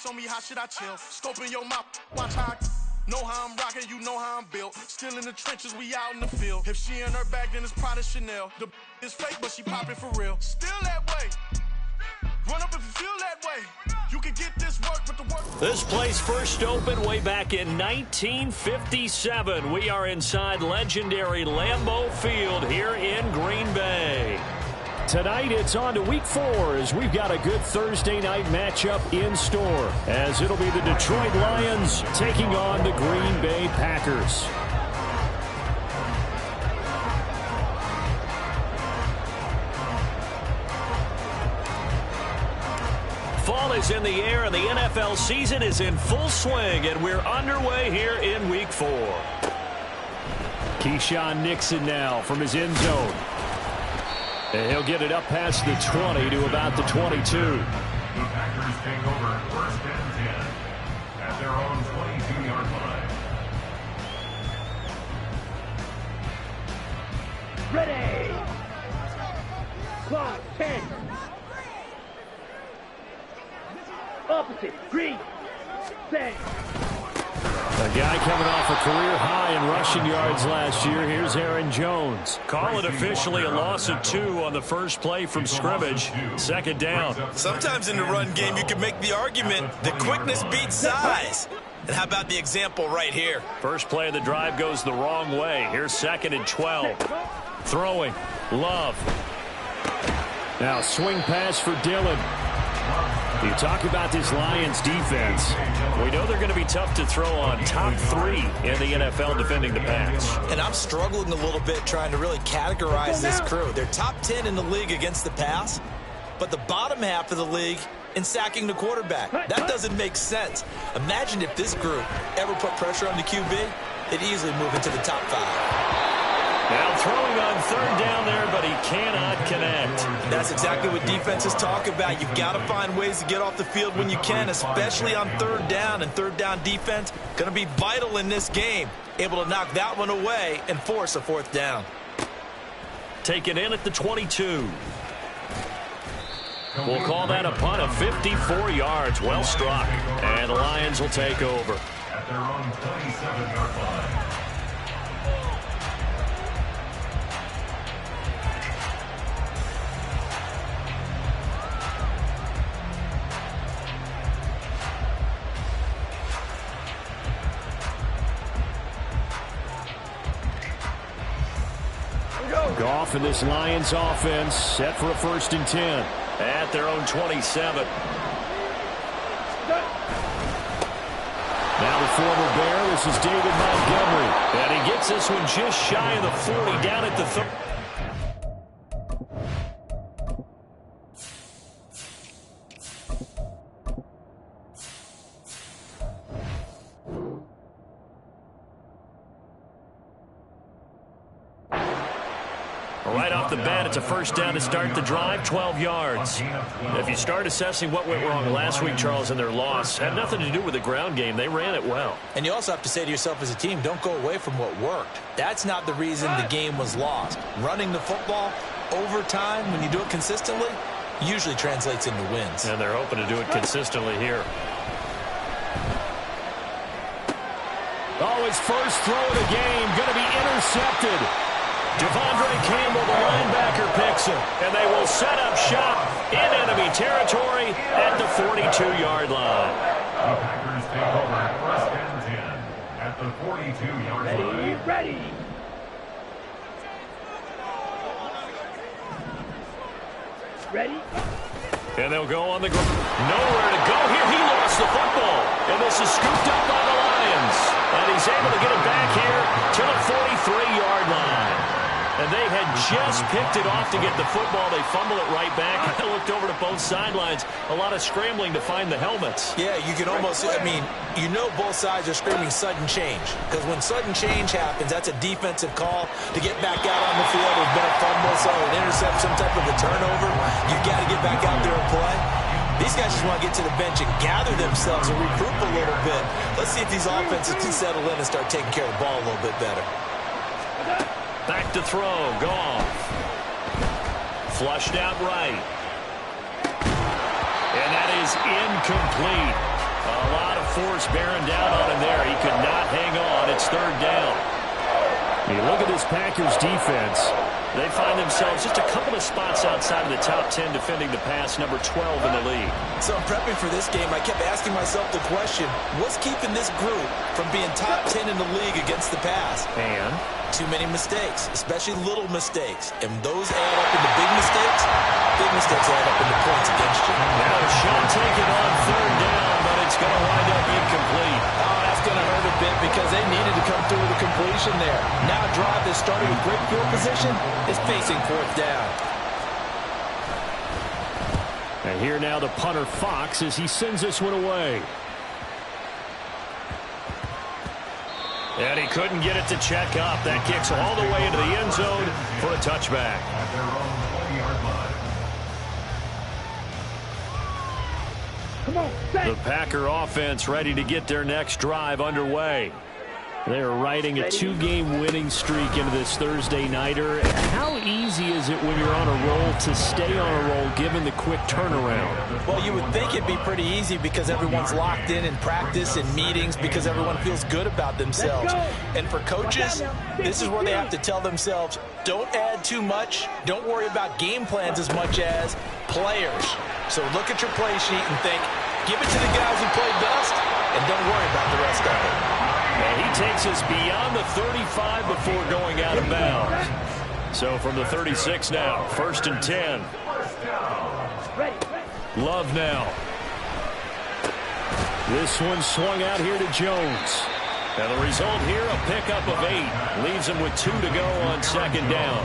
Show me how should I chill? Scoping your mouth, watch how I know how I'm rocking, you know how I'm built. Still in the trenches, we out in the field. If she in her bag, then it's Prada Chanel. The is fake, but she popping for real. Still that way. Run up if you feel that way. You can get this work, but the work. This place first opened way back in 1957. We are inside legendary Lambeau Field here in Green Bay. Tonight, it's on to Week 4 as we've got a good Thursday night matchup in store, as it'll be the Detroit Lions taking on the Green Bay Packers. Fall is in the air, and the NFL season is in full swing, and we're underway here in Week 4. Keyshawn Nixon now from his end zone. And he'll get it up past the 20 to about the 22. The Packers take over first and 10 at their own 22-yard line. Ready! Clock 10. Opposite, green, set. A guy coming off a career high in rushing yards last year. Here's Aaron Jones. Call it officially a loss of 2 on the first play from scrimmage. Second down. Sometimes in the run game, you can make the argument that quickness beats size. And how about the example right here? First play of the drive goes the wrong way. Here's 2nd and 12. Throwing. Love. Now swing pass for Dillon. You talk about this Lions defense. We know they're going to be tough to throw on. Top 3 in the NFL defending the pass. And I'm struggling a little bit trying to really categorize this crew. They're top 10 in the league against the pass, but the bottom half of the league in sacking the quarterback. That doesn't make sense. Imagine if this group ever put pressure on the QB, they'd easily move into the top 5. Now throwing on 3rd down there, but he cannot connect. That's exactly what defenses talk about. You've got to find ways to get off the field when you can, especially on 3rd down. And 3rd down defense going to be vital in this game. Able to knock that one away and force a 4th down. Taken in at the 22. We'll call that a punt of 54 yards. Well struck. And the Lions will take over. At their own 27-yard line. Goff and this Lions offense set for a 1st and 10 at their own 27. Now the former Bear, this is David Montgomery. And he gets this one just shy of the 40 down at the 30. Right off the bat, it's a 1st down to start the drive, 12 yards. If you start assessing what went wrong last week, Charles, in their loss, had nothing to do with the ground game. They ran it well. And you also have to say to yourself as a team, don't go away from what worked. That's not the reason the game was lost. Running the football over time, when you do it consistently, usually translates into wins. And they're hoping to do it consistently here. Oh, his first throw of the game going to be intercepted. Devondre Campbell, the linebacker, picks him, and they will set up shop in enemy territory at the 42-yard line. The Packers take over first and 10 at the 42-yard line. Ready. Ready. And they'll go on the ground. Nowhere to go here. He lost the football, and this is scooped up by the Lions. And he's able to get it back here to the 43-yard line. And they had just picked it off to get the football. They fumble it right back. I looked over to both sidelines. A lot of scrambling to find the helmets. Yeah, you can almost, I mean, you know both sides are screaming sudden change. Because when sudden change happens, that's a defensive call to get back out on the field. There's been a fumble, so an intercept, some type of a turnover. You've got to get back out there and play. These guys just want to get to the bench and gather themselves and regroup a little bit. Let's see if these offenses can settle in and start taking care of the ball a little bit better. Back to throw. Goff. Flushed out right. And that is incomplete. force bearing down on him there. He could not hang on. It's third down. You look at this Packers defense. They find themselves just a couple of spots outside of the top 10 defending the pass, number 12 in the league. So in prepping for this game, I kept asking myself the question, what's keeping this group from being top 10 in the league against the pass? And too many mistakes, especially little mistakes. And those add up into big mistakes. Big mistakes add up into points against you. Now a shot taken on third down, but it's going to wind up incomplete. Oh, that's going to hurt a bit because they needed to come through with a completion there. Now a drive that started with great field position is facing fourth down. And here now the punter Fox as he sends this one away. And he couldn't get it to check up. That kicks all the way into the end zone for a touchback. At their own 20-yard line. Come on, The Packer offense ready to get their next drive underway. They're riding a two-game winning streak into this Thursday nighter. How easy is it when you're on a roll to stay on a roll given the quick turnaround? Well, you would think it'd be pretty easy because everyone's locked in practice and meetings because everyone feels good about themselves. And for coaches, this is where they have to tell themselves, don't add too much. Don't worry about game plans as much as players. So look at your play sheet and think, give it to the guys who played best and don't worry about the rest of it. And he takes us beyond the 35 before going out of bounds. So from the 36 now, 1st and 10. Love now. This one swung out here to Jones. And the result here, a pickup of 8. Leaves him with 2 to go on second down.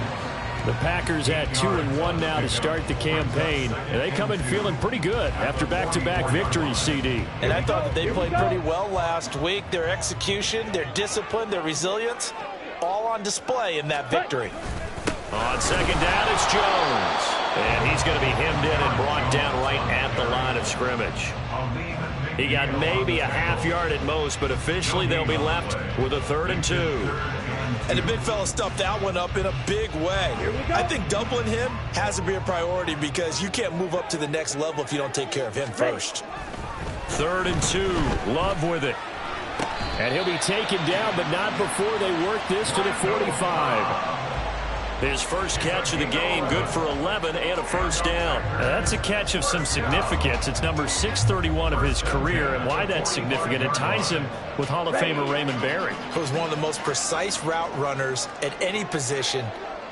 The Packers at 2-1 now to start the campaign. And they come in feeling pretty good after back-to-back victories, CD. And I thought that they played pretty well last week. Their execution, their discipline, their resilience, all on display in that victory. On second down, it's Jones. And he's going to be hemmed in and brought down right at the line of scrimmage. He got maybe a half yard at most, but officially they'll be left with a 3rd and 2. And the big fella stuffed that one up in a big way. I think doubling him has to be a priority because you can't move up to the next level if you don't take care of him first. 3rd and 2. Love with it. And he'll be taken down, but not before they work this to the 45. His first catch of the game, good for 11 and a first down. That's a catch of some significance. It's number 631 of his career, and why that's significant, it ties him with Hall of Famer Raymond Barry. Who's one of the most precise route runners at any position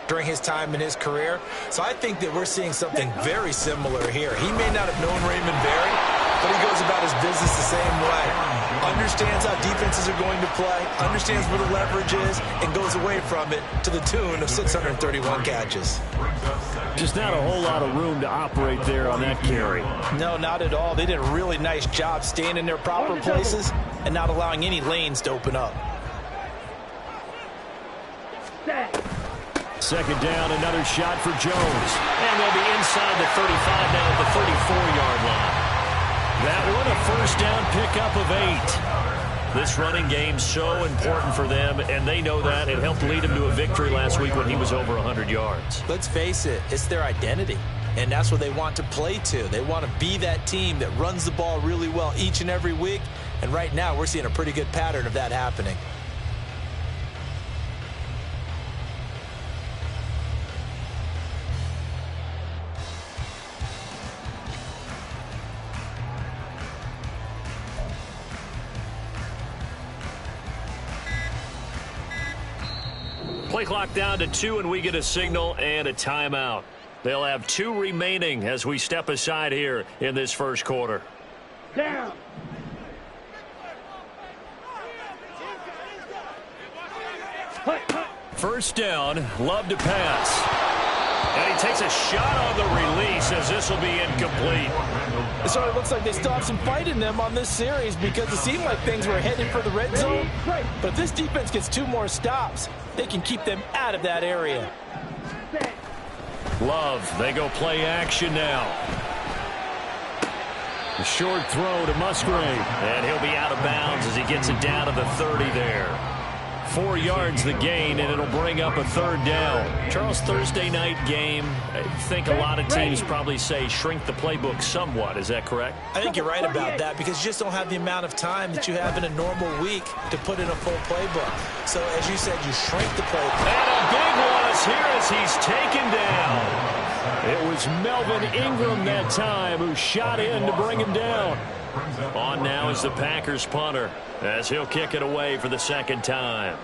during his time in his career. So I think that we're seeing something very similar here. He may not have known Raymond Barry, but he goes about his business the same way. Understands how defenses are going to play, understands where the leverage is, and goes away from it to the tune of 631 catches. Just not a whole lot of room to operate there on that carry. No, not at all. They did a really nice job staying in their proper places and not allowing any lanes to open up. Second down, another shot for Jones. And they'll be inside the 35 now at the 34-yard line. That one, a first down pickup of 8. This running game's so important for them, and they know that. It helped lead him to a victory last week when he was over 100 yards. Let's face it, it's their identity, and that's what they want to play to. They want to be that team that runs the ball really well each and every week, and right now we're seeing a pretty good pattern of that happening. Play clock down to 2, and we get a signal and a timeout. They'll have 2 remaining as we step aside here in this first quarter. Down. First down, Love to pass. And he takes a shot on the release as this will be incomplete. It sort of looks like they still have some fight in them on this series because it seemed like things were headed for the red zone. But if this defense gets 2 more stops, they can keep them out of that area. Love, they go play action now. A short throw to Musgrave. And he'll be out of bounds as he gets it down to the 30 there. 4 yards the gain, and it'll bring up a 3rd down. Charles, Thursday night game, I think a lot of teams probably say shrink the playbook somewhat. Is that correct? I think you're right about that because you just don't have the amount of time that you have in a normal week to put in a full playbook. So, as you said, you shrink the playbook. And a big one is here as he's taken down. It was Melvin Ingram that time who shot in to bring him down. On now is the Packers punter as he'll kick it away for the 2nd time.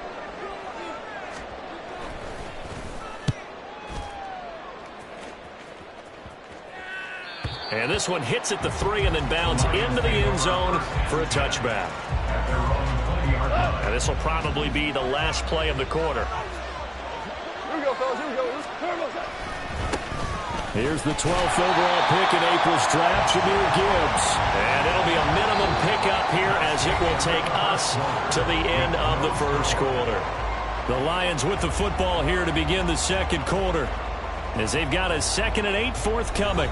And this one hits at the 3 and then bounds into the end zone for a touchback. And this will probably be the last play of the quarter. Here we go, fellas. Here we go. Here's the 12th overall pick in April's draft, Jahmyr Gibbs. And it'll be a minimum pickup here as it will take us to the end of the 1st quarter. The Lions with the football here to begin the 2nd quarter as they've got a 2nd and 8 forthcoming.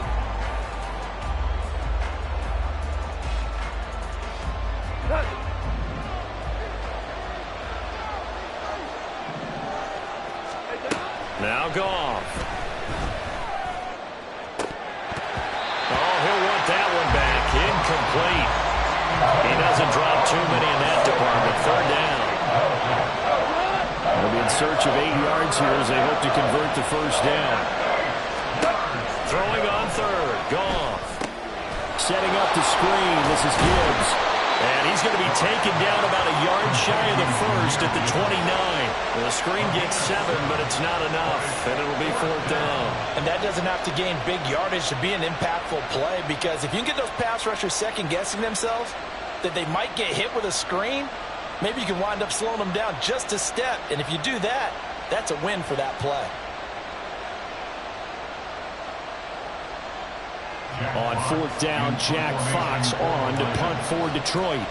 Now Goff. Incomplete. He doesn't drop too many in that department. 3rd down. They'll be in search of 8 yards here as they hope to convert the 1st down. Throwing on 3rd. Goff. Setting up the screen. This is Gibbs. And he's going to be taken down about a yard shy of the 1st at the 29. The screen gets 7, but it's not enough, and it'll be 4th down. And that doesn't have to gain big yardage to be an impactful play because if you can get those pass rushers second-guessing themselves that they might get hit with a screen, maybe you can wind up slowing them down just a step. And if you do that, that's a win for that play. On 4th down, Jack Fox on to punt for Detroit.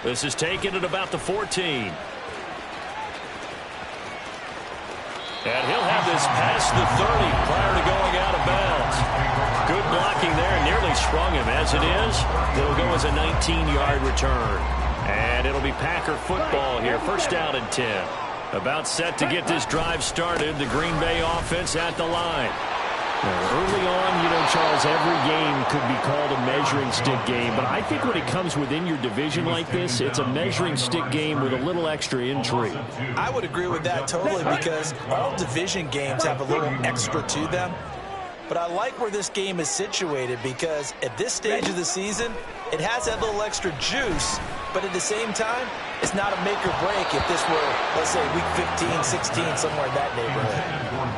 This is taken at about the 14. And he'll have this past the 30 prior to going out of bounds. Good blocking there, nearly sprung him. As it is, it'll go as a 19-yard return. And it'll be Packer football here. 1st down and 10. About set to get this drive started. The Green Bay offense at the line. Now, early on, you know, Charles, every game could be called a measuring stick game. But I think when it comes within your division like this, it's a measuring stick game with a little extra intrigue. I would agree with that totally because all division games have a little extra to them. But I like where this game is situated because at this stage of the season, it has that little extra juice. But at the same time, it's not a make or break if this were, let's say, week 15, 16, somewhere in that neighborhood.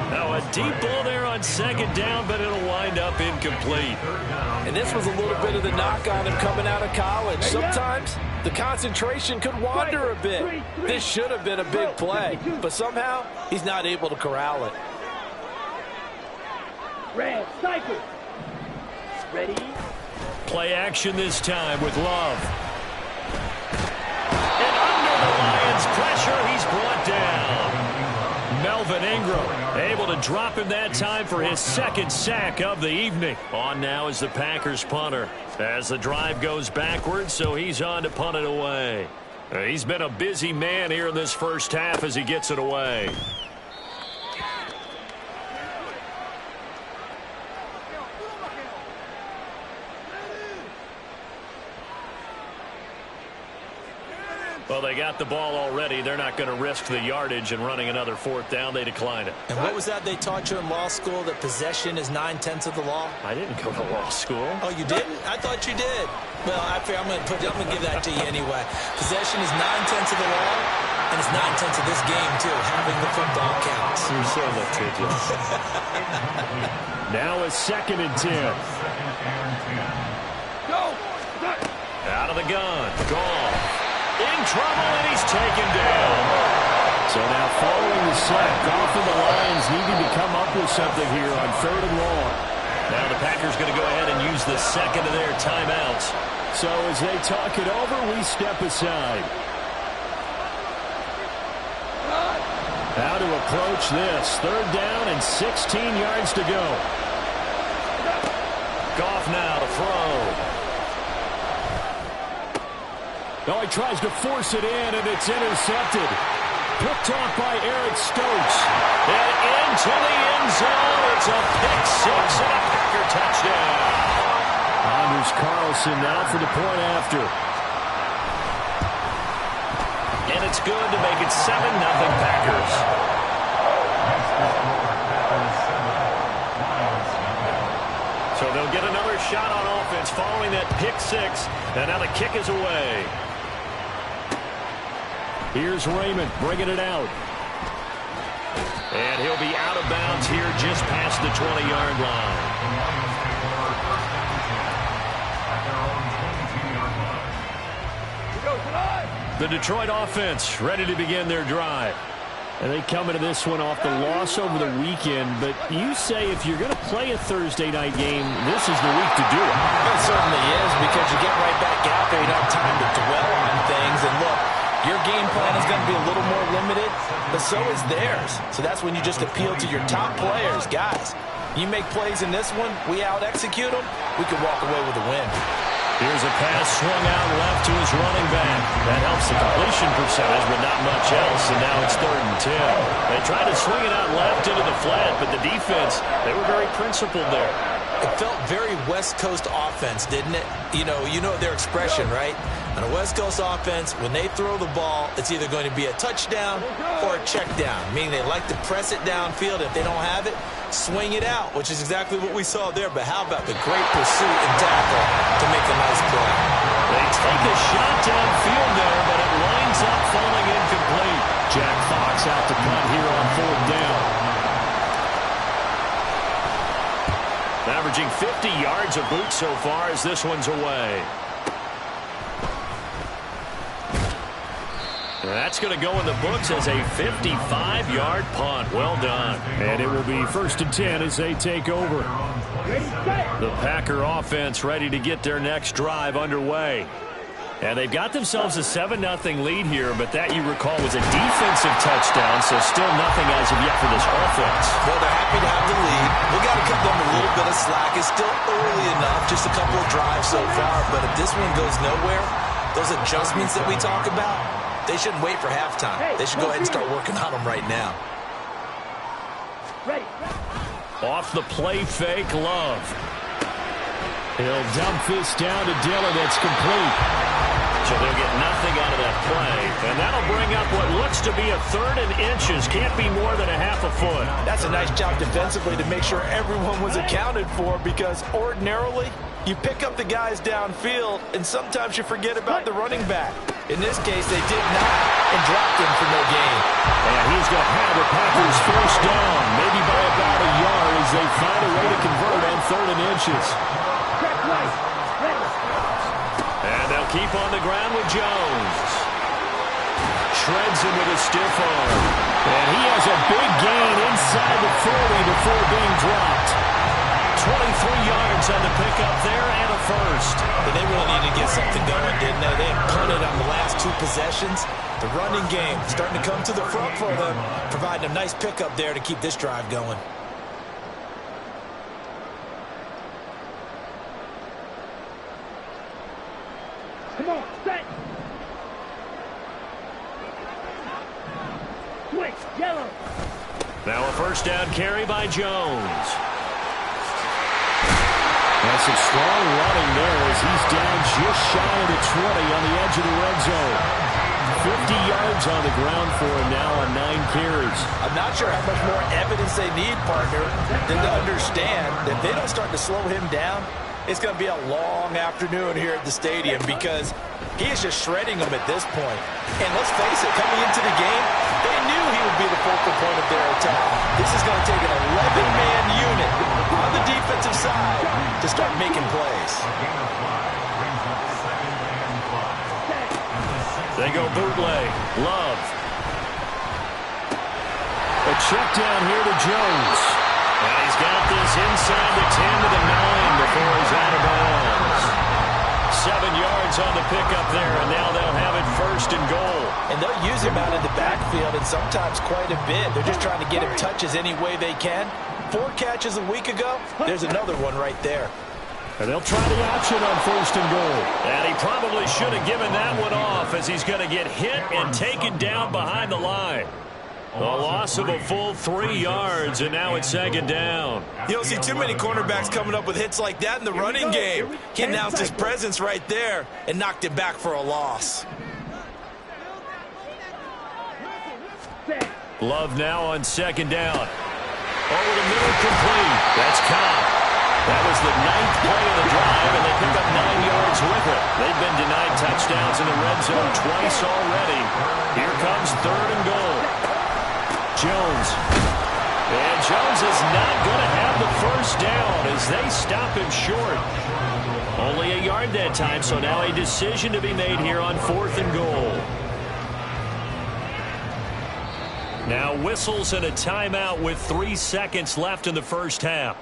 Now a deep ball there on 2nd down, but it'll wind up incomplete. And this was a little bit of the knock on him coming out of college. Sometimes the concentration could wander a bit. This should have been a big play, but somehow he's not able to corral it. Red, cycle. Ready? Play action this time with Love. And under the Lions' pressure, he's brought down. Melvin Ingram able to drop him that time for his 2nd sack of the evening. On now is the Packers punter as the drive goes backwards, so he's on to punt it away. He's been a busy man here in this 1st half as he gets it away. Well, they got the ball already. They're not going to risk the yardage and running another 4th down. They decline it. And what was that they taught you in law school, that possession is 9/10 of the law? I didn't go to law school. Oh, you didn't? I thought you did. Well, I'm going to give that to you anyway. Possession is 9/10 of the law, and it's 9/10 of this game, too. Having the football counts. You're so litigious. Now a 2nd and 10. Go! Out of the gun. Gone. In trouble, and he's taken down. So now following the sack, Goff and the Lions needing to come up with something here on 3rd and long. Now the Packers going to go ahead and use the 2nd of their timeouts. So as they talk it over, we step aside. How to approach this. 3rd down and 16 yards to go. kick off now to throw. Oh, he tries to force it in, and it's intercepted. Picked off by Eric Stokes. And into the end zone. It's a pick six and a Packer touchdown. Anders Carlson now for the point after. And it's good to make it 7-0 Packers. So they'll get another shot on offense following that pick six. And now the kick is away. Here's Raymond bringing it out. And he'll be out of bounds here just past the 20-yard line. The Detroit offense ready to begin their drive. And they come into this one off the loss over the weekend. But you say if you're going to play a Thursday night game, this is the week to do it. It certainly is, because you get right back out there. You don't have time to dwell on things. And look, your game plan is going to be a little more limited, but so is theirs. So that's when you just appeal to your top players. Guys, you make plays in this one, we out-execute them, we can walk away with a win. Here's a pass swung out left to his running back. That helps the completion percentage, but not much else, and now it's 3rd and 10. They tried to swing it out left into the flat, but the defense, they were very principled there. It felt very West Coast offense, didn't it? You know their expression, right? On a West Coast offense, when they throw the ball, it's either going to be a touchdown or a check down, meaning they like to press it downfield. If they don't have it, swing it out, which is exactly what we saw there. But how about the great pursuit and tackle to make a nice play? They take a shot downfield there, but it winds up falling incomplete. Jack Fox out to punt here on 4th down. Averaging 50 yards a boot so far as this one's away. That's going to go in the books as a 55-yard punt. Well done. And it will be 1st and 10 as they take over. The Packer offense ready to get their next drive underway. And they've got themselves a 7-0 lead here, but that, you recall, was a defensive touchdown, so still nothing as of yet for this offense. Well, they're happy to have the lead. We got to cut them a little bit of slack. It's still early enough, just a couple of drives so far, but if this one goes nowhere, those adjustments that we talk about, they shouldn't wait for halftime. They should go ahead and start working on them right now. Off the play fake, Love. He'll dump this down to Dillon. It's complete. So they'll get nothing out of that play. And that'll bring up what looks to be a 3rd and inches. Can't be more than a half a foot. That's a nice job defensively to make sure everyone was accounted for, because ordinarily you pick up the guys downfield and sometimes you forget about the running back. In this case, they did not and dropped him for no gain. And he's going to have the Packers 1st down, maybe by about a yard, as they find a way to convert on 3rd and inches. And they'll keep on the ground with Jones. Shreds him with a stiff arm. And he has a big gain inside the 40 before being dropped. 23 yards on the pickup there and a first. But they really needed to get something going, didn't they? They had punted on the last 2 possessions. The running game starting to come to the front for them, providing a nice pickup there to keep this drive going. Come on, set. Switch, yellow. Now a 1st down carry by Jones. That's some strong running there as he's down just shy of the 20 on the edge of the red zone. 50 yards on the ground for him now on 9 carries. I'm not sure how much more evidence they need, partner, than to understand that if they don't start to slow him down, it's going to be a long afternoon here at the stadium, because he is just shredding them at this point. And let's face it, coming into the game, they knew he would be the focal point of their attack. This is going to take an 11-man unit on the defensive side to start making plays. They go bootleg. Love. A check down here to Jones. And he's got this inside the 10 to the 9 before he's out of bounds. 7 yards on the pickup there, and now they'll have it 1st and goal. And they'll use him out in the backfield, and sometimes quite a bit. They're just trying to get him touches any way they can. 4 catches a week ago. There's another one right there. And they'll try the option on 1st and goal. And he probably should have given that one off as he's going to get hit and taken down behind the line. A loss of a full 3 yards, and now it's 2nd down. You don't see too many cornerbacks coming up with hits like that in the running game. He announced his presence right there and knocked it back for a loss. Love now on 2nd down. Over the middle, complete. That's Cobb. That was the 9th play of the drive, and they pick up 9 yards with it. They've been denied touchdowns in the red zone twice already. Here comes 3rd and goal. Jones. And Jones is not going to have the 1st down as they stop him short. Only a yard that time, so now a decision to be made here on 4th and goal. Now whistles and a timeout with 3 seconds left in the 1st half.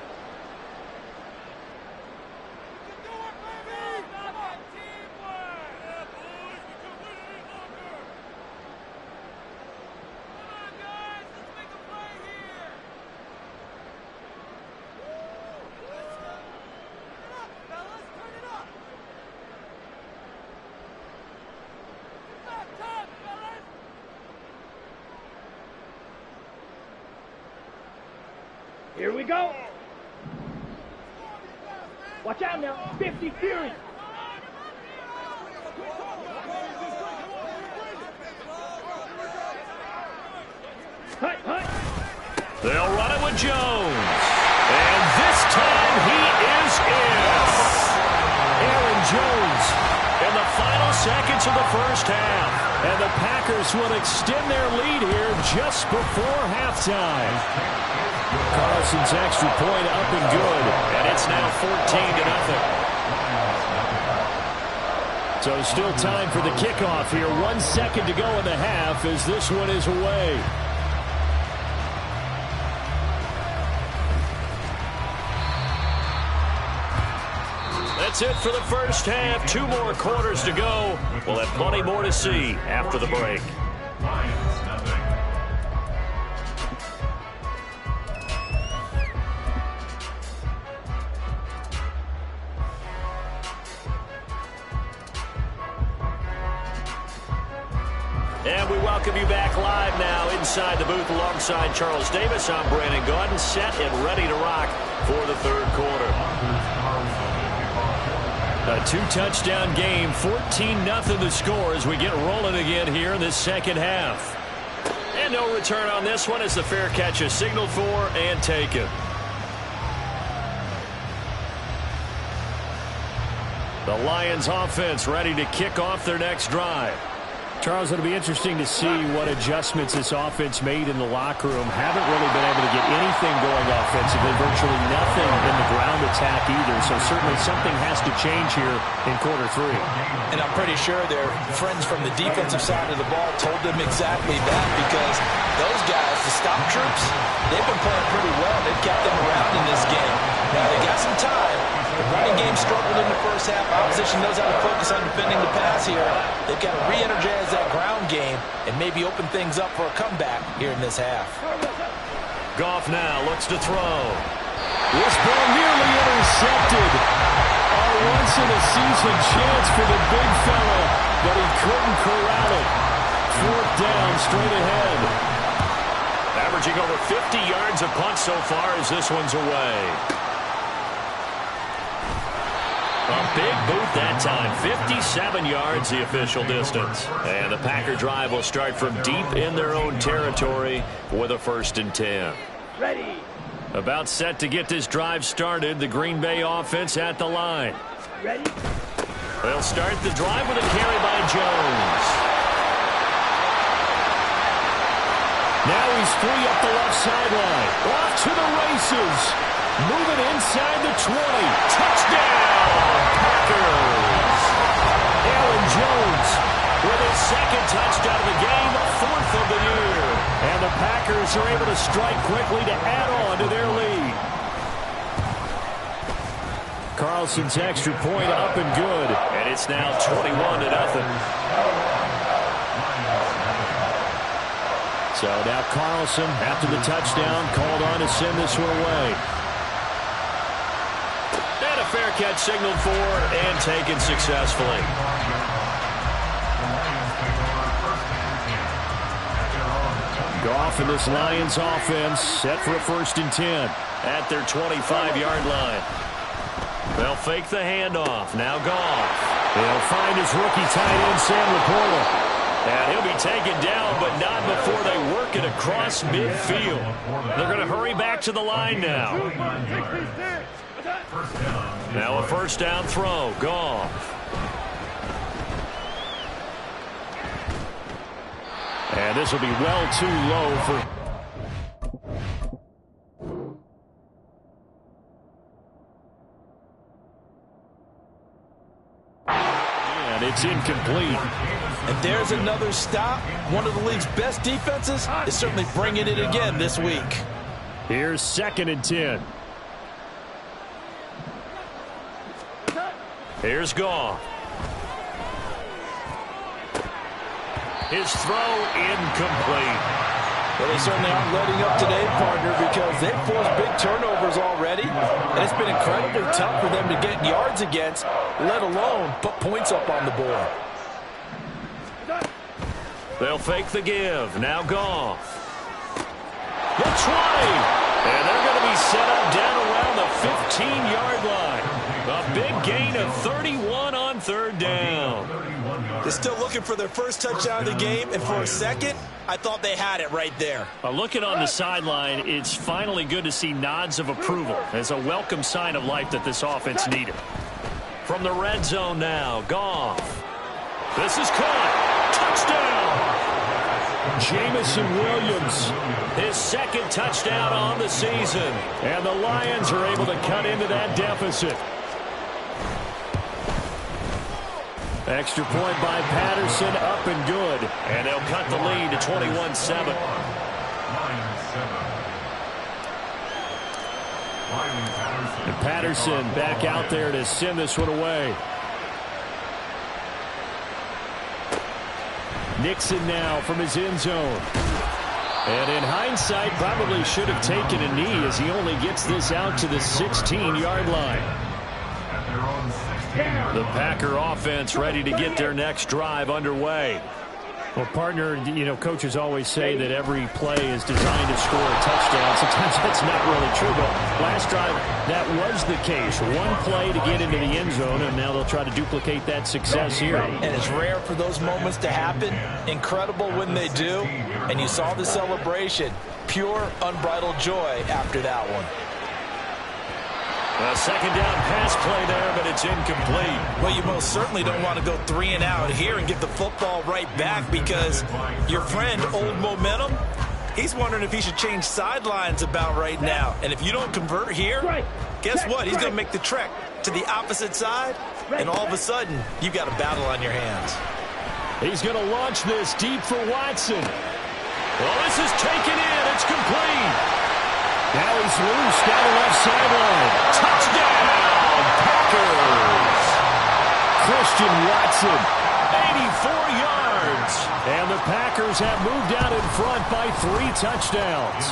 Here we go. Watch out now. 50 Fury. Hut, hut. They'll run it with Jones. And this time he is in. Aaron Jones in the final seconds of the 1st half. And the Packers will extend their lead here just before halftime. Carlson's extra point up and good. And it's now 14-0. So still time for the kickoff here. 1 second to go in the half as this one is away. That's it for the 1st half. 2 more quarters to go. We'll have plenty more to see after the break. And we welcome you back live now inside the booth alongside Charles Davis. I'm Brandon Gaudin, set and ready to rock for the 3rd quarter. A 2-touchdown game, 14-0 the score as we get rolling again here in the 2nd half. And no return on this one as the fair catch is signaled for and taken. The Lions offense ready to kick off their next drive. Charles, it'll be interesting to see what adjustments this offense made in the locker room. Haven't really been able to get anything going offensively, virtually nothing in the ground attack either. So certainly something has to change here in quarter 3. And I'm pretty sure their friends from the defensive side of the ball told them exactly that, because those guys, the stop troops, they've been playing pretty well. They've kept them around in this game. Now they got some time. The running game struggled in the 1st half. Opposition knows how to focus on defending the pass here. They've got to re-energize that ground game and maybe open things up for a comeback here in this half. Goff now looks to throw. This ball nearly intercepted. A once-in-a-season chance for the big fella, but he couldn't corral it. 4th down, straight ahead. Averaging over 50 yards a punt so far as this one's away. A big boot that time. 57 yards the official distance. And the Packer drive will start from deep in their own territory with a 1st and 10. Ready. About set to get this drive started. The Green Bay offense at the line. Ready. They'll start the drive with a carry by Jones. Now he's free up the left sideline. Off to the races. Moving inside the 20. Touchdown, Packers. Aaron Jones with his 2nd touchdown of the game, 4th of the year. And the Packers are able to strike quickly to add on to their lead. Carlson's extra point up and good. And it's now 21-0. So now Carlson, after the touchdown, called on to send this one away. fair catch signaled for and taken successfully. Goff and this Lions offense set for a 1st and 10 at their 25-yard line. They'll fake the handoff. Now Goff. He'll find his rookie tight end, Sam Laporta. And he'll be taken down, but not before they work it across midfield. They're going to hurry back to the line now. Now a 1st down throw. Goff. And this will be well too low for... And it's incomplete. And there's another stop. One of the league's best defenses is certainly bringing it again this week. Here's 2nd and 10. Here's Goff. His throw incomplete. Well, they certainly aren't letting up today, partner, because they've forced big turnovers already, and it's been incredibly tough for them to get yards against, let alone put points up on the board. They'll fake the give. Now Goff. The 20. And they're going to be set up down around the 15-yard line. A big gain of 31 on 3rd down. They're still looking for their first touchdown of the game, and for a second, I thought they had it right there. Looking on the sideline, it's finally good to see nods of approval as a welcome sign of life that this offense needed. From the red zone now, Goff. This is caught. Touchdown. Jamison Williams. His 2nd touchdown on the season. And the Lions are able to cut into that deficit. Extra point by Patterson, up and good. And they'll cut the lead to 21-7. And Patterson back out there to send this one away. Nixon now from his end zone. And in hindsight, probably should have taken a knee as he only gets this out to the 16-yard line. The Packer offense ready to get their next drive underway. Well, partner, you know, coaches always say that every play is designed to score a touchdown. Sometimes that's not really true, but last drive, that was the case. One play to get into the end zone, and now they'll try to duplicate that success here. And it's rare for those moments to happen. Incredible when they do. And you saw the celebration. Pure, unbridled joy after that one. A 2nd down pass play there, but it's incomplete. Well, you most certainly don't want to go 3 and out here and give the football right back, because your friend, Old Momentum, he's wondering if he should change sidelines about right now. And if you don't convert here, guess what? He's going to make the trek to the opposite side, and all of a sudden, you've got a battle on your hands. He's going to launch this deep for Watson. Well, this is taken in. It's complete. Now he's loose down the left sideline. Touchdown, Packers. Christian Watson. 84 yards. And the Packers have moved out in front by 3 touchdowns.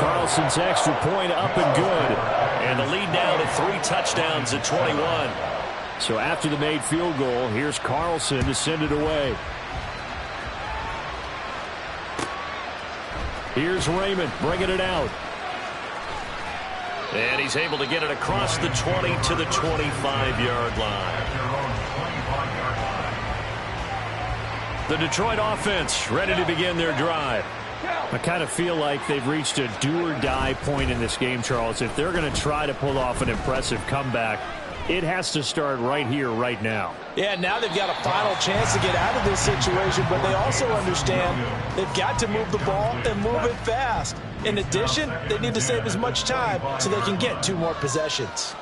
Carlson's extra point up and good. And the lead now to 3 touchdowns at 21. So after the made field goal, here's Carlson to send it away. Here's Raymond bringing it out. And he's able to get it across the 20 to the 25-yard line. The Detroit offense ready to begin their drive. I kind of feel like they've reached a do-or-die point in this game, Charles. If they're going to try to pull off an impressive comeback, it has to start right here, right now. Yeah, now they've got a final chance to get out of this situation, but they also understand they've got to move the ball and move it fast. In addition, they need to save as much time so they can get 2 more possessions.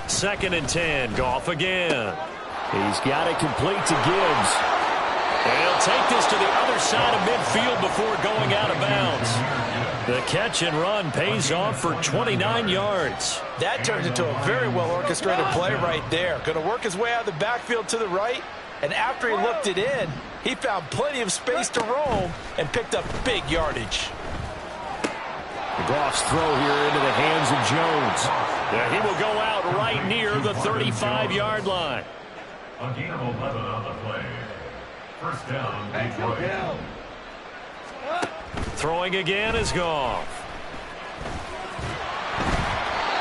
2nd and 10, Goff again. He's got it complete to Gibbs. And he'll take this to the other side of midfield before going out of bounds. The catch and run pays off for 29 yards. That turns into a very well-orchestrated play right there. Going to work his way out of the backfield to the right, and after he looked it in, he found plenty of space to roam and picked up big yardage. Goff's throw here into the hands of Jones. Yeah, he will go out right near the 35-yard line. A gain of 11 on the play. First down, Detroit. Throwing again is Goff.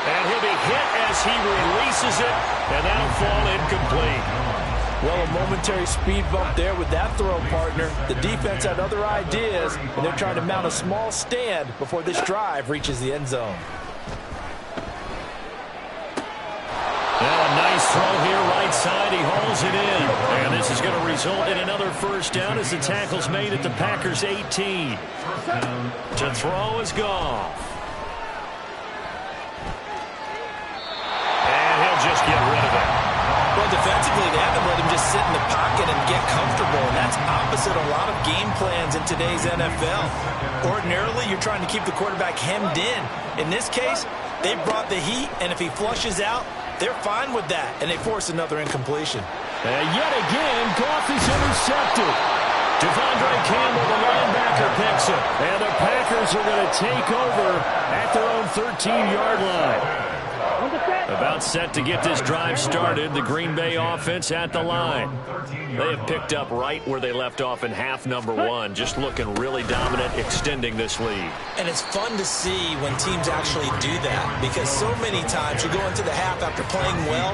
And he'll be hit as he releases it, and that'll fall incomplete. Well, a momentary speed bump there with that throw, partner. The defense had other ideas, and they're trying to mount a small stand before this drive reaches the end zone. Now a nice throw here right side. He hauls it in. And this is going to result in another first down as the tackle's made at the Packers' 18. To throw is Goff. And he'll just get rid of it. Well, defensively, they haven't let him just sit in the pocket and get comfortable, and that's opposite a lot of game plans in today's NFL. Ordinarily, you're trying to keep the quarterback hemmed in. In this case, they brought the heat, and if he flushes out, they're fine with that, and they force another incompletion. And yet again, Goff is intercepted. Devondre Campbell, the linebacker, picks it. And the Packers are going to take over at their own 13-yard line. About set to get this drive started. The Green Bay offense at the line. They have picked up right where they left off in half number one. Just looking really dominant, extending this lead. And it's fun to see when teams actually do that, because so many times you go into the half after playing well,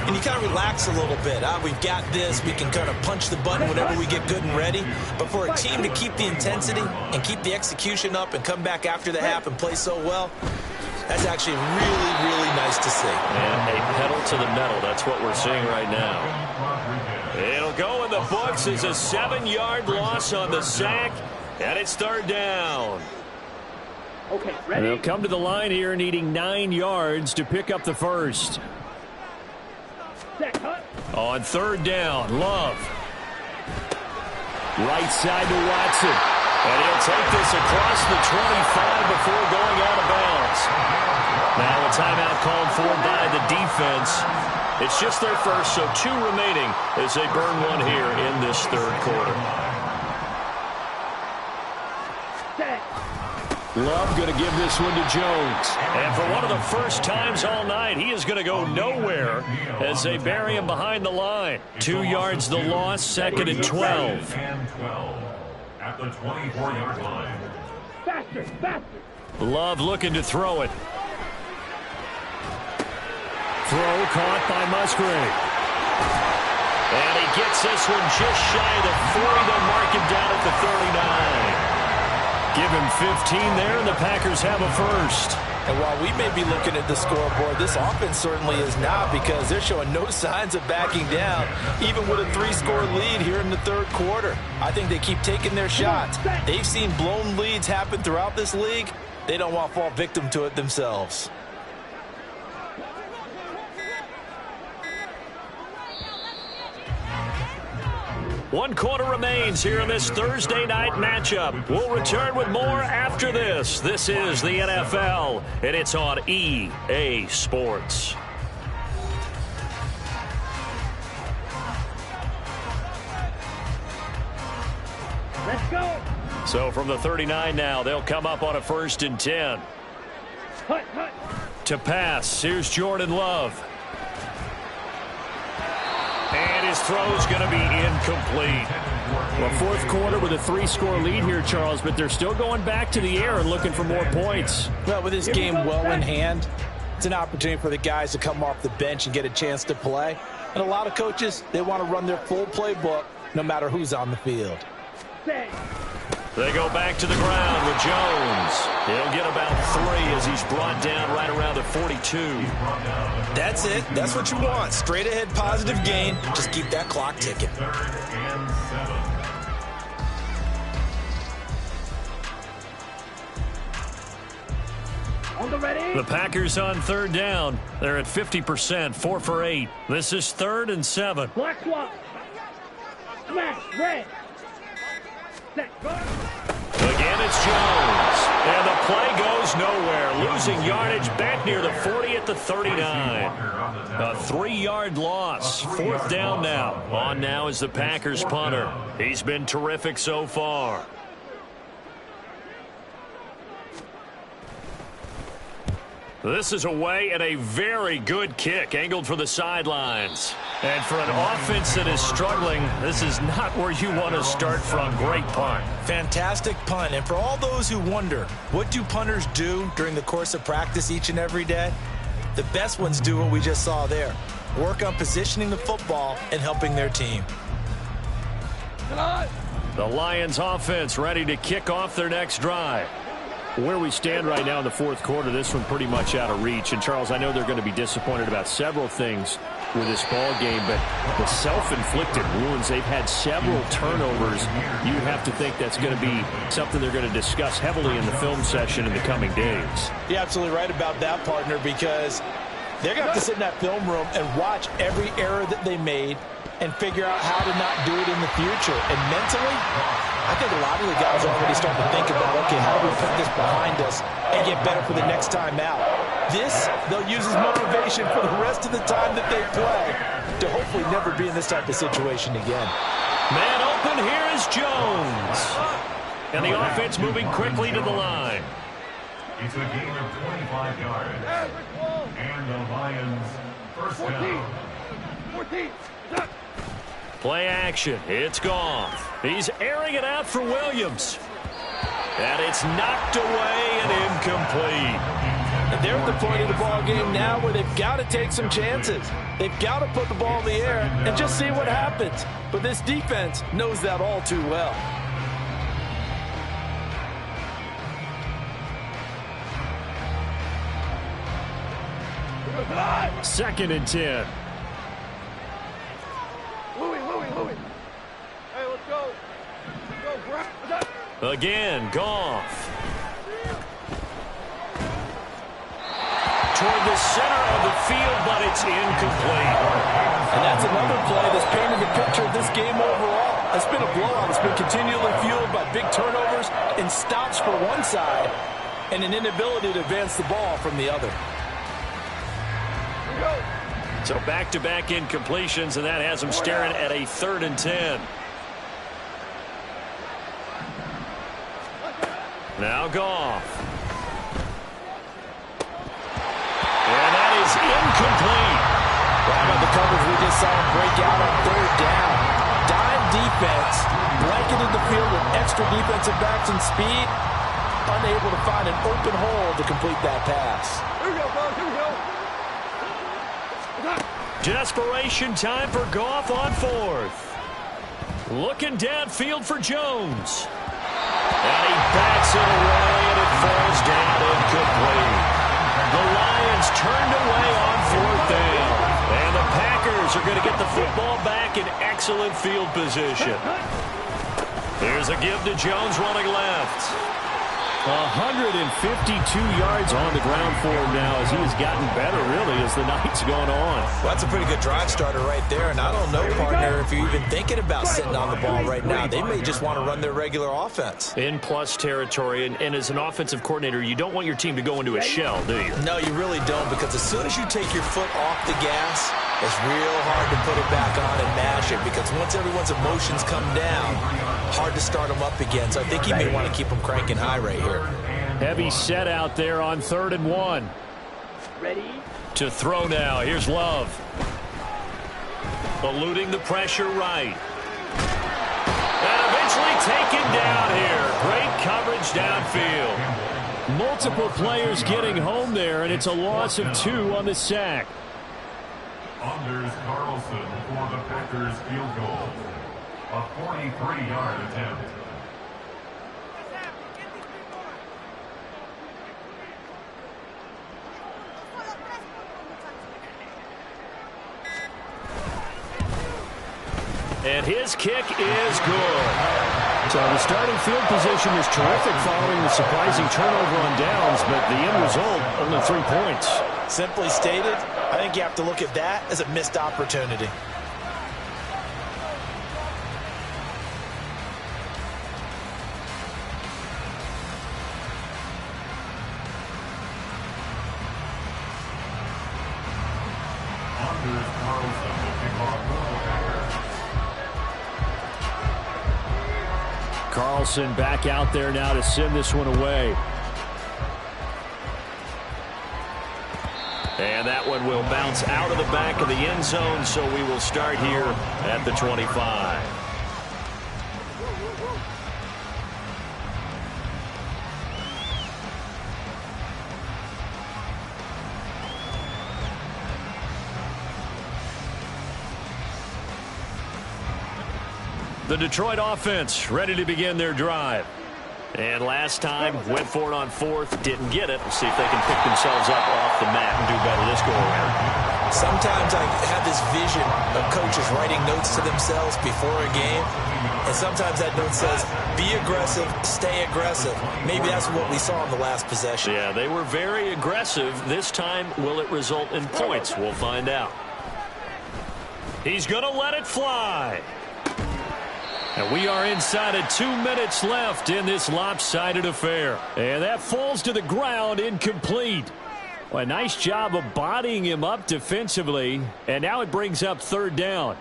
and you kind of relax a little bit. We've got this. We can kind of punch the button whenever we get good and ready. But for a team to keep the intensity and keep the execution up and come back after the half and play so well, that's actually really, really nice to see. And a pedal to the metal. That's what we're seeing right now. It'll go in the books as a 7-yard loss on the sack, and it's third down. Okay, And ready? they'll come to the line here needing 9 yards to pick up the first. Set, cut. On third down, Love. Right side to Watson. And he'll take this across the 25 before going out of bounds. Now a timeout called for by the defense. It's just their first, so 2 remaining as they burn one here in this third quarter. Set. Love going to give this one to Jones. And for one of the first times all night, he is going to go nowhere as they bury him behind the line. 2 yards the loss, second and 12. At the 24-yard line. Faster, faster. Love looking to throw it. Throw caught by Musgrave. And he gets this one just shy of the 40. They'll mark him down at the 39. Give him 15 there, and the Packers have a first. And while we may be looking at the scoreboard, this offense certainly is not, because they're showing no signs of backing down, even with a 3-score lead here in the third quarter. I think they keep taking their shots. They've seen blown leads happen throughout this league. They don't want to fall victim to it themselves. One quarter remains here in this Thursday night matchup. We'll return with more after this. This is the NFL, and it's on EA Sports. Let's go. So from the 39 now, they'll come up on a 1st and 10. Hut, hut. To pass, here's Jordan Love. And his throw's going to be incomplete. Well, fourth quarter with a 3-score lead here, Charles, but they're still going back to the air and looking for more points. Well, with this game well in hand, it's an opportunity for the guys to come off the bench and get a chance to play. And a lot of coaches, they want to run their full playbook no matter who's on the field. Set. They go back to the ground with Jones. He'll get about 3 as he's brought down right around the 42. That's it. That's what you want. Straight ahead positive gain. Just keep that clock ticking. On the ready. The Packers on third down. They're at 50%, 4 for 8. This is 3rd and 7. Black swap. Smash. Red. Set. Go. Again, it's Jones. And the play goes nowhere. Losing yardage back near the 40 at the 39. A 3-yard loss. 4th down now. On now is the Packers punter. He's been terrific so far. This is away and a very good kick angled for the sidelines. And for an offense that is struggling, this is not where you want to start from. Great punt. Fantastic punt. And for all those who wonder, what do punters do during the course of practice each and every day? The best ones do what we just saw there. Work on positioning the football and helping their team. The Lions offense ready to kick off their next drive. Where we stand right now in the fourth quarter, this one pretty much out of reach. And, Charles, I know they're going to be disappointed about several things with this ball game, but the self-inflicted wounds, they've had several turnovers. You have to think that's going to be something they're going to discuss heavily in the film session in the coming days. You're absolutely right about that, partner, because they're going to have to sit in that film room and watch every error that they made and figure out how to not do it in the future. And mentally, I think a lot of the guys are already starting to think about, okay, how do we put this behind us and get better for the next time out? This, they'll use as motivation for the rest of the time that they play to hopefully never be in this type of situation again. Man open, here is Jones. And the offense moving quickly to the line. It's a gain of 25 yards. And the Lions first down. 14. Play action. It's Goff. He's airing it out for Williams. And it's knocked away and incomplete. And they're at the point of the ball game now where they've got to take some chances. They've got to put the ball in the air and just see what happens. But this defense knows that all too well. Second and 10. Louis. Hey, let's go. Again, Goff. Toward the center of the field, but it's incomplete. And that's another play that's painted a picture of this game overall. It's been a blowout. It's been continually fueled by big turnovers and stops for one side and an inability to advance the ball from the other. So back-to-back incompletions, and that has them staring at a 3rd and 10. Now Goff. And that is incomplete. How about the coverage we just saw him break out on 3rd down? Dime defense, blanketed the field with extra defensive backs and speed, unable to find an open hole to complete that pass. Here we go, bro. Here we go. Desperation time for Goff on 4th. Looking downfield for Jones. And he backs it away, and it falls down incomplete. The Lions turned away on 4th down. And the Packers are going to get the football back in excellent field position. There's a give to Jones running left. 152 yards on the ground for him now as he has gotten better, really, as the night's gone on. Well, that's a pretty good drive starter right there. And I don't know, partner, if you're even thinking about sitting on the ball right now. They may just want to run their regular offense. In plus territory, and as an offensive coordinator, you don't want your team to go into a shell, do you? No, you really don't, because as soon as you take your foot off the gas, it's real hard to put it back on and mash it, because once everyone's emotions come down, hard to start them up again. So I think you may want to keep them cranking high right here. Heavy set out there on 3rd and 1. Ready? To throw now. Here's Love. Eluding the pressure right. And eventually taken down here. Great coverage downfield. Multiple players getting home there, and it's a loss of 2 on the sack. Anders Carlson for the Packers field goal. A 43-yard attempt. And his kick is good. So the starting field position is terrific following the surprising turnover on downs, but the end result, only 3 points. Simply stated, I think you have to look at that as a missed opportunity. Anders Carlson will kick off for the Packers. Carlson back out there now to send this one away. And that one will bounce out of the back of the end zone, so we will start here at the 25. The Detroit offense ready to begin their drive. And last time, went for it on fourth, didn't get it. We'll see if they can pick themselves up off the mat and do better this go-around. Sometimes I have this vision of coaches writing notes to themselves before a game, and sometimes that note says, be aggressive, stay aggressive. Maybe that's what we saw in the last possession. Yeah, they were very aggressive. This time, will it result in points? We'll find out. He's going to let it fly. And we are inside of 2 minutes left in this lopsided affair. And that falls to the ground incomplete. Well, a nice job of bodying him up defensively. And now it brings up third down.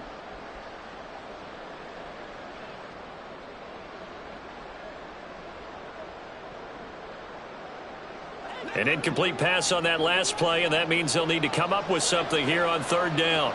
An incomplete pass on that last play, and that means they'll need to come up with something here on third down.